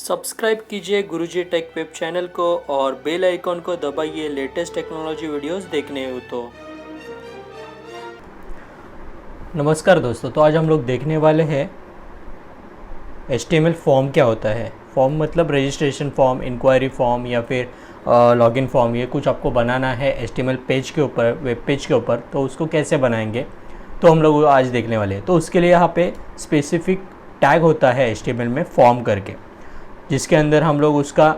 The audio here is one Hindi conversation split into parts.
सब्सक्राइब कीजिए गुरुजी टेक वेब चैनल को और बेल आइकॉन को दबाइए लेटेस्ट टेक्नोलॉजी वीडियोस देखने हो तो। नमस्कार दोस्तों, तो आज हम लोग देखने वाले हैं HTML फॉर्म क्या होता है। फॉर्म मतलब रजिस्ट्रेशन फॉर्म, इंक्वायरी फॉर्म या फिर लॉगिन फॉर्म। ये कुछ आपको बनाना है HTML पेज के ऊपर, वेब पेज के ऊपर, तो उसको कैसे बनाएंगे तो हम लोग आज देखने वाले हैं। तो उसके लिए यहाँ पे स्पेसिफिक टैग होता है HTML में फॉर्म करके, जिसके अंदर हम लोग उसका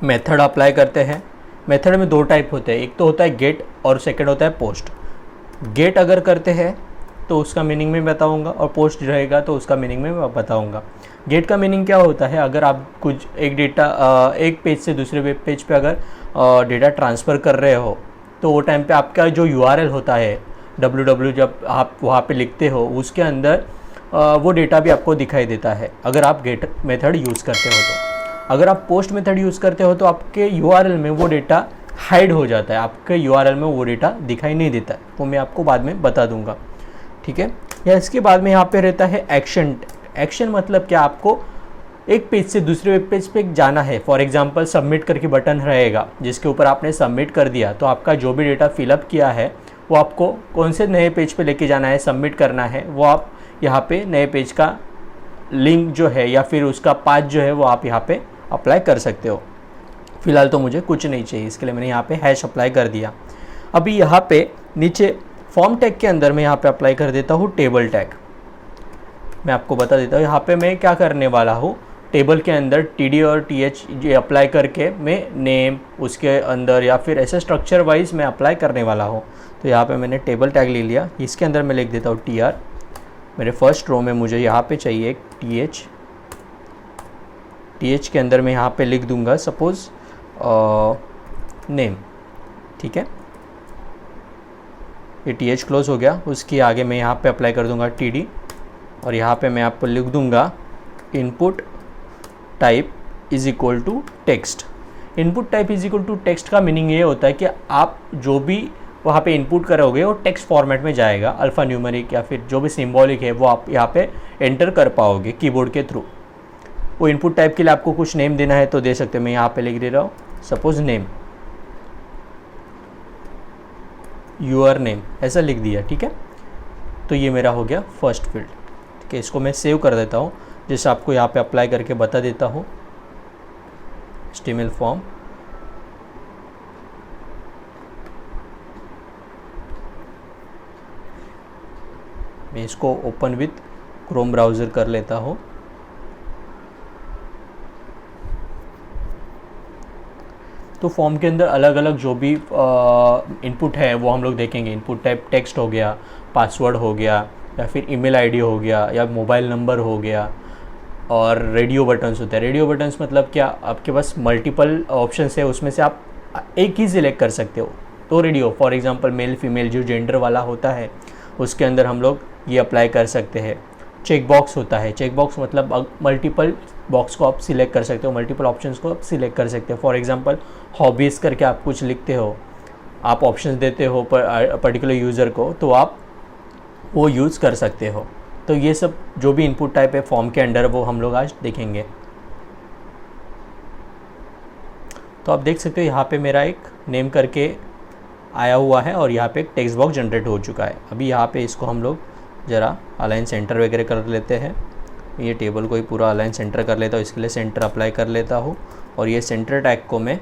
मेथड अप्लाई करते हैं। मेथड में दो टाइप होते हैं, एक तो होता है गेट और सेकंड होता है पोस्ट। गेट अगर करते हैं तो उसका मीनिंग में बताऊंगा और पोस्ट रहेगा तो उसका मीनिंग में बताऊंगा। गेट का मीनिंग क्या होता है, अगर आप कुछ एक डेटा एक पेज से दूसरे वेब पेज पे अगर डेटा ट्रांसफ़र कर रहे हो तो वो टाइम पे आपका जो URL होता है www, जब आप वहाँ पे लिखते हो उसके अंदर वो डेटा भी आपको दिखाई देता है अगर आप गेट मेथड यूज़ करते हो तो। अगर आप पोस्ट मेथड यूज़ करते हो तो आपके URL में वो डेटा हाइड हो जाता है, आपके URL में वो डेटा दिखाई नहीं देता है। वो मैं आपको बाद में बता दूंगा, ठीक है। या इसके बाद में यहाँ पे रहता है एक्शन। एक्शन मतलब क्या, आपको एक पेज से दूसरे वेब पेज पे जाना है। फॉर एग्जांपल सबमिट करके बटन रहेगा जिसके ऊपर आपने सबमिट कर दिया, तो आपका जो भी डेटा फिलअप किया है वो आपको कौन से नए पेज पे लेके जाना है, सबमिट करना है, वो आप यहाँ पे नए पेज का लिंक जो है या फिर उसका पाथ जो है वो आप यहाँ पे अप्लाई कर सकते हो। फिलहाल तो मुझे कुछ नहीं चाहिए, इसके लिए मैंने यहाँ पे हैश अप्लाई कर दिया। अभी यहाँ पे नीचे फॉर्म टैग के अंदर मैं यहाँ पे अप्लाई कर देता हूँ टेबल टैग। मैं आपको बता देता हूँ यहाँ पे मैं क्या करने वाला हूँ। टेबल के अंदर TD और TH ये अप्लाई करके मैं नेम उसके अंदर या फिर ऐसे स्ट्रक्चर वाइज मैं अप्लाई करने वाला हूँ। तो यहाँ पे मैंने टेबल टैग ले लिया, इसके अंदर मैं लिख देता हूँ TR। मेरे फर्स्ट रो में मुझे यहाँ पे चाहिए एक TH के अंदर मैं यहाँ पे लिख दूँगा सपोज़ नेम, ठीक है। ये TH क्लोज हो गया। उसके आगे मैं यहाँ पे अप्लाई कर दूँगा TD और यहाँ पे मैं आपको लिख दूँगा input type is equal to text. Input type is equal to text का मीनिंग ये होता है कि आप जो भी वहाँ पे इनपुट करोगे वो टेक्स्ट फॉर्मेट में जाएगा। अल्फ़ा न्यूमेरिक या फिर जो भी सिंबॉलिक है वो आप यहाँ पे एंटर कर पाओगे कीबोर्ड के थ्रू। वो इनपुट टाइप के लिए आपको कुछ नेम देना है तो दे सकते हैं। मैं यहाँ पे लिख दे रहा हूँ सपोज़ नेम, योर नेम, ऐसा लिख दिया, ठीक है। तो ये मेरा हो गया फर्स्ट फील्ड, ठीक है। इसको मैं सेव कर देता हूँ, जैसे आपको यहाँ पे अप्लाई करके बता देता हूँ। HTML फॉर्म, मैं इसको ओपन विथ क्रोम ब्राउज़र कर लेता हूँ। तो फॉर्म के अंदर अलग अलग जो भी इनपुट है वो हम लोग देखेंगे। इनपुट टाइप टेक्स्ट हो गया, पासवर्ड हो गया या फिर ईमेल आईडी हो गया या मोबाइल नंबर हो गया, और रेडियो बटन्स होते हैं। रेडियो बटन्स मतलब क्या, आपके पास मल्टीपल ऑप्शंस है, उसमें से आप एक ही सिलेक्ट कर सकते हो। तो radio for example male female जो जेंडर वाला होता है उसके अंदर हम लोग ये अप्लाई कर सकते हैं। चेक बॉक्स होता है, चेक बॉक्स मतलब मल्टीपल बॉक्स को आप सिलेक्ट कर सकते हो, मल्टीपल ऑप्शंस को आप सिलेक्ट कर सकते हो। फॉर एग्जांपल हॉबीज़ करके आप कुछ लिखते हो, आप ऑप्शंस देते हो पर्टिकुलर यूज़र को, तो आप वो यूज़ कर सकते हो। तो ये सब जो भी इनपुट टाइप है फॉर्म के अंडर वो हम लोग आज देखेंगे। तो आप देख सकते हो यहाँ पे मेरा एक नेम करके आया हुआ है और यहाँ पे एक टेक्स्ट बॉक्स जनरेट हो चुका है। अभी यहाँ पे इसको हम लोग ज़रा अलाइन सेंटर वगैरह कर लेते हैं। ये टेबल को ही पूरा अलाइन सेंटर कर लेता हूँ, इसके लिए सेंटर अप्लाई कर लेता हूँ। और ये सेंटर टैग को मैं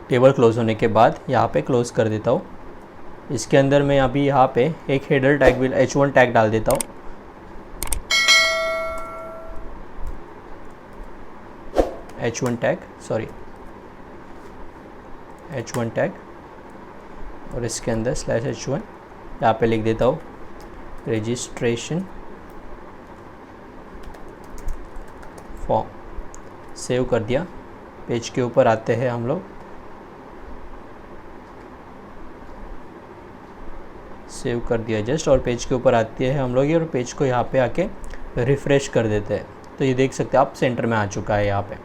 टेबल क्लोज होने के बाद यहाँ पे क्लोज़ कर देता हूँ। इसके अंदर मैं अभी यहाँ पे एक हेडर टैग भी H1 टैग डाल देता हूँ। H1 टैग और इसके अंदर /H1 यहाँ पे लिख देता हूँ रजिस्ट्रेशन फॉर्म। सेव कर दिया। पेज के ऊपर आते हैं हम लोग, सेव कर दिया जस्ट, और पेज के ऊपर आते हैं हम लोग और पेज को यहाँ पे आके रिफ़्रेश कर देते हैं। तो ये देख सकते हैं आप सेंटर में आ चुका है यहाँ पे।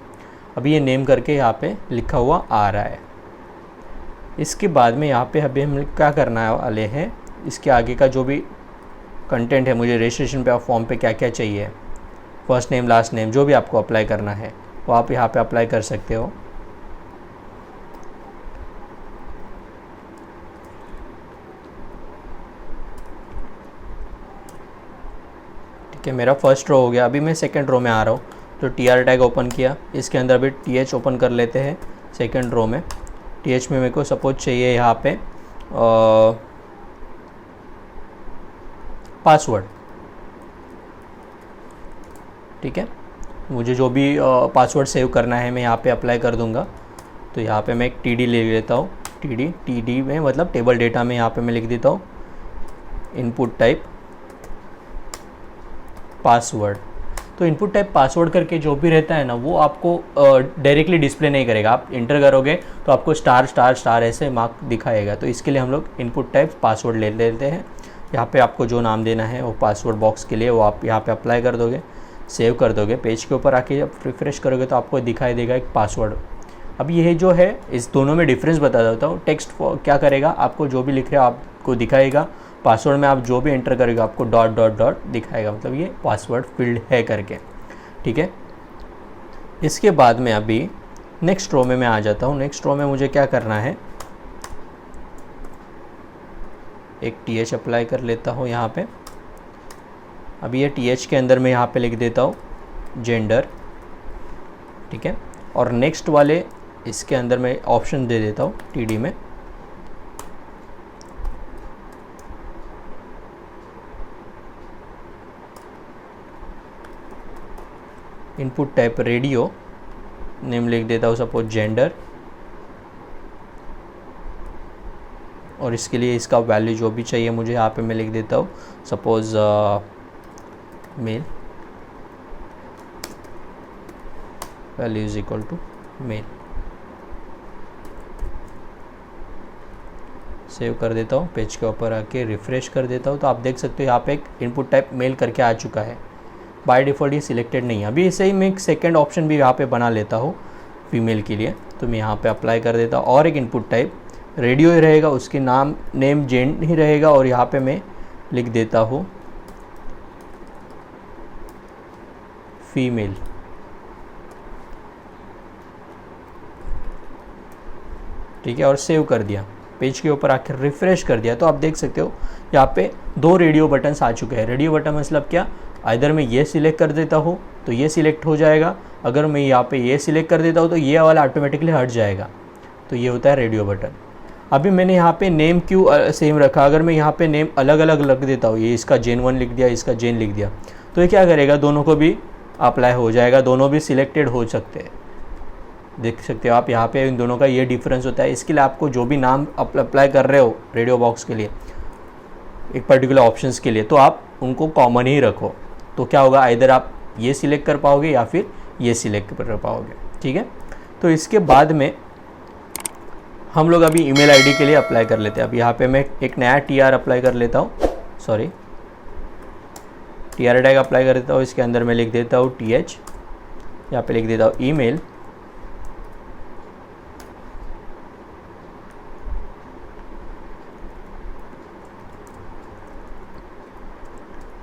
अभी ये नेम करके यहाँ पे लिखा हुआ आ रहा है। इसके बाद में यहाँ पे अभी हम क्या करना वाले हैं, इसके आगे का जो भी कंटेंट है, मुझे रजिस्ट्रेशन पे फॉर्म पे क्या क्या चाहिए फर्स्ट नेम लास्ट नेम जो भी आपको अप्लाई करना है वो आप यहाँ पे अप्लाई कर सकते हो। ठीक है, मेरा फर्स्ट रो हो गया। अभी मैं सेकंड रो में आ रहा हूँ, तो टी आर टैग ओपन किया, इसके अंदर भी टी एच ओपन कर लेते हैं। सेकंड रो में टी एच में मेरे को सपोज चाहिए यहाँ पे पासवर्ड। ठीक है, मुझे जो भी पासवर्ड सेव करना है मैं यहाँ पे अप्लाई कर दूँगा। तो यहाँ पे मैं एक टी डी ले लेता हूँ, टी डी में मतलब टेबल डेटा में यहाँ पे मैं लिख देता हूँ इनपुट टाइप पासवर्ड। तो इनपुट टाइप पासवर्ड करके जो भी रहता है ना वो आपको डायरेक्टली डिस्प्ले नहीं करेगा। आप इंटर करोगे तो आपको स्टार स्टार स्टार ऐसे मार्क दिखाएगा। तो इसके लिए हम लोग इनपुट टाइप पासवर्ड ले लेते हैं। यहाँ पे आपको जो नाम देना है वो पासवर्ड बॉक्स के लिए वो आप यहाँ पे अप्लाई कर दोगे, सेव कर दोगे। पेज के ऊपर आके जब रिफ्रेश करोगे तो आपको दिखाई देगा एक पासवर्ड। अब ये जो है इस दोनों में डिफरेंस बता देता हूँ। टेक्स्ट क्या करेगा, आपको जो भी लिख रहे हो आपको दिखाएगा। पासवर्ड में आप जो भी एंटर करेगा आपको डॉट डॉट डॉट दिखाएगा, मतलब ये पासवर्ड फील्ड है करके। ठीक है, इसके बाद में अभी नेक्स्ट रो में मैं आ जाता हूँ। नेक्स्ट रो में मुझे क्या करना है, एक टी एच अप्लाई कर लेता हूँ यहाँ पे। अभी ये टी एच के अंदर मैं यहाँ पे लिख देता हूँ जेंडर। ठीक है, और नेक्स्ट वाले इसके अंदर मैं ऑप्शन दे देता हूँ टी डी में इनपुट टाइप रेडियो, नेम लिख देता हूँ सपोज जेंडर, और इसके लिए इसका वैल्यू जो भी चाहिए मुझे यहाँ पे मैं लिख देता हूँ suppose male, value is equal to male. Save कर देता हूँ, पेज के ऊपर आके रिफ्रेश कर देता हूँ। तो आप देख सकते हो यहाँ पे एक इनपुट टाइप मेल करके आ चुका है। बाय डिफ़ॉल्ट ये सिलेक्टेड नहीं है। अभी इसे ही मैं एक सेकेंड ऑप्शन भी यहाँ पे बना लेता हूँ फीमेल के लिए। तो मैं यहाँ पे अप्लाई कर देता हूँ और एक इनपुट टाइप रेडियो ही रहेगा, उसके नेम जेंड ही रहेगा, और यहाँ पे मैं लिख देता हूँ फीमेल। ठीक है, और सेव कर दिया। पेज के ऊपर आकर रिफ्रेश कर दिया तो आप देख सकते हो यहाँ पे दो रेडियो बटन्स आ चुके हैं। रेडियो बटन मतलब क्या, इधर मैं ये सिलेक्ट कर देता हूँ तो ये सिलेक्ट हो जाएगा, अगर मैं यहाँ पे ये सिलेक्ट कर देता हूँ तो ये वाला ऑटोमेटिकली हट जाएगा। तो ये होता है रेडियो बटन। अभी मैंने यहाँ पे नेम क्यों सेम रखा, अगर मैं यहाँ पे नेम अलग अलग रख देता हूँ, ये इसका जेन 1 लिख दिया, इसका जेन लिख दिया, तो ये क्या करेगा, दोनों को भी अप्लाई हो जाएगा, दोनों भी सिलेक्टेड हो सकते हैं। देख सकते हो आप यहाँ पे इन दोनों का ये डिफरेंस होता है। इसके लिए आपको जो भी नाम अप्लाई कर रहे हो रेडियो बॉक्स के लिए एक पर्टिकुलर ऑप्शंस के लिए, तो आप उनको कॉमन ही रखो। तो क्या होगा, इधर आप ये सिलेक्ट कर पाओगे या फिर ये सिलेक्ट कर पाओगे। ठीक है, तो इसके बाद में हम लोग अभी ईमेल आईडी के लिए अप्लाई कर लेते हैं। अब यहाँ पे मैं एक नया टीआर अप्लाई कर लेता हूँ, सॉरी टीआर टैग अप्लाई कर देता हूँ। इसके अंदर मैं लिख देता हूँ टीएच, यहाँ पे लिख देता हूँ ईमेल,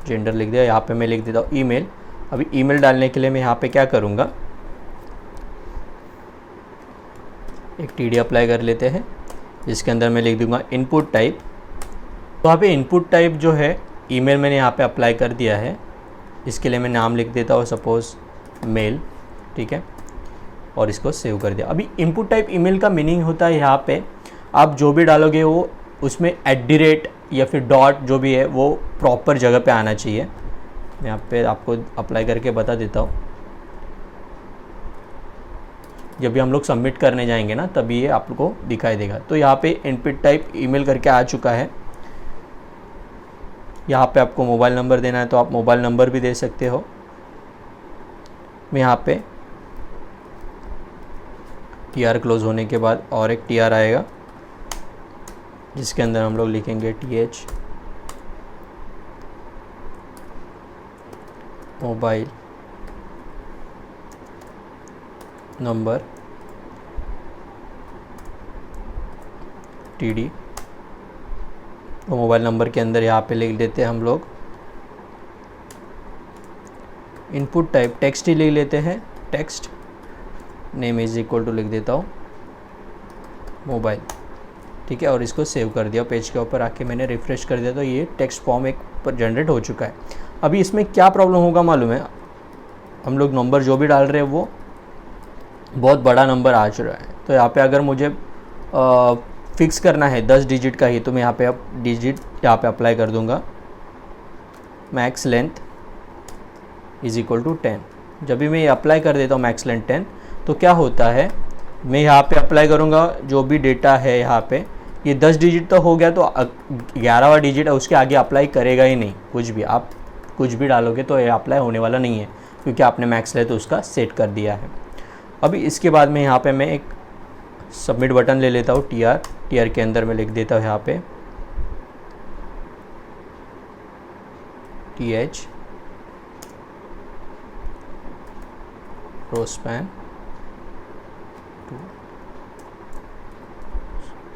जेंडर लिख दिया, यहाँ पे मैं लिख देता हूँ ईमेल। अभी ईमेल डालने के लिए मैं यहाँ पे क्या करूँगा, एक टीडी अप्लाई कर लेते हैं, जिसके अंदर मैं लिख दूँगा इनपुट टाइप। तो यहाँ पे इनपुट टाइप जो है ईमेल मैंने यहाँ पे अप्लाई कर दिया है। इसके लिए मैं नाम लिख देता हूँ सपोज मेल। ठीक है, और इसको सेव कर दिया। अभी इनपुट टाइप ईमेल का मीनिंग होता है यहाँ पे आप जो भी डालोगे वो उसमें @ या फिर डॉट जो भी है वो प्रॉपर जगह पे आना चाहिए। मैं यहाँ पे आपको अप्लाई करके बता देता हूँ। जब भी हम लोग सबमिट करने जाएंगे ना तभी ये आपको दिखाई देगा। तो यहाँ पे इनपुट टाइप ईमेल करके आ चुका है। यहाँ पे आपको मोबाइल नंबर देना है तो आप मोबाइल नंबर भी दे सकते हो। मैं यहाँ पे टीआर क्लोज होने के बाद और एक टीआर आएगा, जिसके अंदर हम लोग लिखेंगे टीएच मोबाइल नंबर टीडी। तो मोबाइल नंबर के अंदर यहाँ पे लिख देते हैं हम लोग इनपुट टाइप टेक्स्ट ही ले लेते हैं, text, name is equal to लिख देता हूँ मोबाइल, ठीक है, और इसको सेव कर दिया। पेज के ऊपर आके मैंने रिफ़्रेश कर दिया तो ये टेक्स्ट फॉर्म एक पर जनरेट हो चुका है। अभी इसमें क्या प्रॉब्लम होगा मालूम है, हम लोग नंबर जो भी डाल रहे हैं वो बहुत बड़ा नंबर आ चुका है। तो यहाँ पे अगर मुझे फिक्स करना है 10 डिजिट का ही, तो मैं यहाँ पे अब डिजिट यहाँ पे अप्लाई कर दूँगा, max length is equal to 10। जब भी मैं ये अप्लाई कर देता हूँ मैक्स लेंथ 10, तो क्या होता है, मैं यहाँ पे अप्लाई करूँगा जो भी डेटा है यहाँ पे, ये 10 डिजिट तो हो गया, तो 11वां डिजिट है उसके आगे अप्लाई करेगा ही नहीं। कुछ भी आप कुछ भी डालोगे तो ये अप्लाई होने वाला नहीं है, क्योंकि आपने मैक्स लेंथ उसका सेट कर दिया है। अभी इसके बाद में यहाँ पे मैं एक सबमिट बटन ले लेता हूँ, टीआर के अंदर मैं लिख देता हूँ यहाँ पे TH रोस्पैन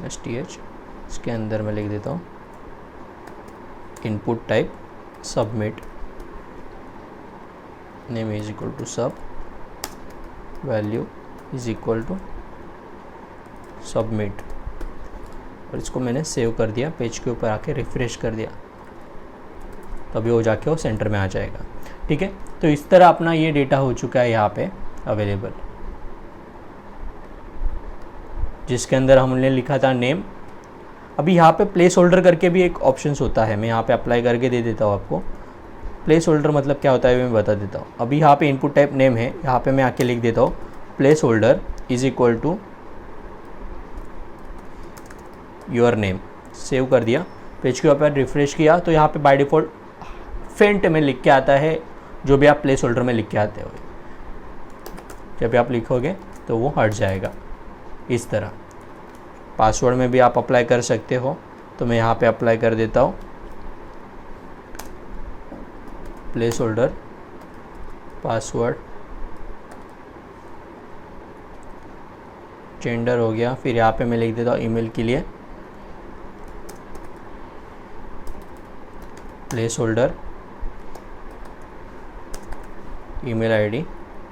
STH, इसके अंदर मैं लिख देता हूँ input type submit, name is equal to sub, value is equal to submit, और इसको मैंने सेव कर दिया। पेज के ऊपर आके रिफ़्रेश कर दिया, तभी वो जाके वो सेंटर में आ जाएगा, ठीक है। तो इस तरह अपना ये डेटा हो चुका है यहाँ पे अवेलेबल, जिसके अंदर हमने लिखा था नेम। अभी यहाँ पे प्लेस होल्डर करके भी एक ऑप्शंस होता है, मैं यहाँ पे अप्लाई करके दे देता हूँ आपको। प्लेस होल्डर मतलब क्या होता है मैं बता देता हूँ। अभी यहाँ पे इनपुट टाइप नेम है, यहाँ पे मैं आके लिख देता हूँ place holder is equal to your name, save कर दिया। पेज के ऊपर रिफ्रेश किया तो यहाँ पे बाय डिफ़ॉल्ट फेंट में लिख के आता है जो भी आप प्लेस होल्डर में लिख के आते हो। जब भी आप लिखोगे तो वो हट जाएगा इस तरह। पासवर्ड में भी आप अप्लाई कर सकते हो, तो मैं यहाँ पे अप्लाई कर देता हूँ प्लेस होल्डर पासवर्ड, जेंडर हो गया। फिर यहाँ पे मैं लिख देता हूँ ईमेल के लिए place holder email ID.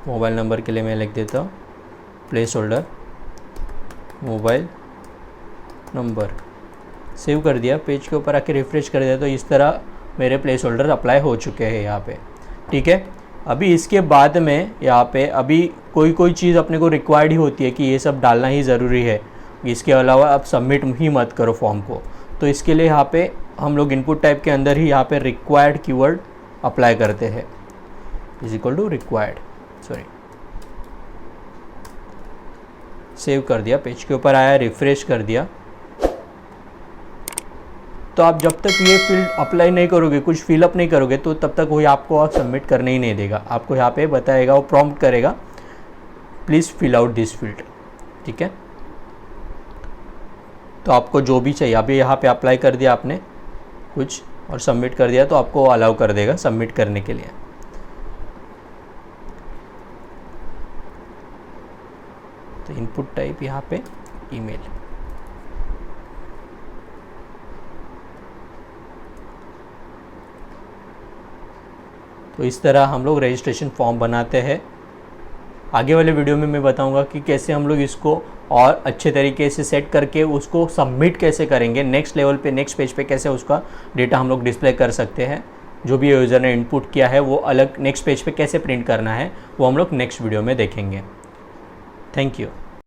Mobile number के लिए मैं लिख देता हूँ place holder mobile number, save कर दिया। पेज के ऊपर आके रिफ़्रेश कर दिया तो इस तरह मेरे प्लेस होल्डर अप्लाई हो चुके हैं यहाँ पे, ठीक है। अभी इसके बाद में यहाँ पे अभी कोई चीज़ अपने को रिक्वायर्ड ही होती है कि ये सब डालना ही ज़रूरी है, इसके अलावा आप सबमिट ही मत करो फॉर्म को। तो इसके लिए यहाँ पे हम लोग इनपुट टाइप के अंदर ही यहाँ पे रिक्वायर्ड कीवर्ड अप्लाई करते हैं, is equal to required, save कर दिया। पेज के ऊपर आया, रिफ़्रेश कर दिया। तो आप जब तक ये फील्ड अप्लाई नहीं करोगे, कुछ फिलअप नहीं करोगे, तो तब तक वही आपको सबमिट करने ही नहीं देगा। आपको यहाँ पे बताएगा, वो प्रॉम्प्ट करेगा please fill out this field, ठीक है। तो आपको जो भी चाहिए, अभी यहाँ पे अप्लाई कर दिया आपने कुछ और सबमिट कर दिया, तो आपको अलाउ कर देगा सबमिट करने के लिए। तो इनपुट टाइप यहाँ पे ईमेल, तो इस तरह हम लोग रजिस्ट्रेशन फॉर्म बनाते हैं। आगे वाले वीडियो में मैं बताऊंगा कि कैसे हम लोग इसको और अच्छे तरीके से सेट करके उसको सबमिट कैसे करेंगे, नेक्स्ट लेवल पे, नेक्स्ट पेज पे कैसे उसका डेटा हम लोग डिस्प्ले कर सकते हैं। जो भी यूज़र ने इनपुट किया है वो अलग नेक्स्ट पेज पे कैसे प्रिंट करना है, वो हम लोग नेक्स्ट वीडियो में देखेंगे। Thank you.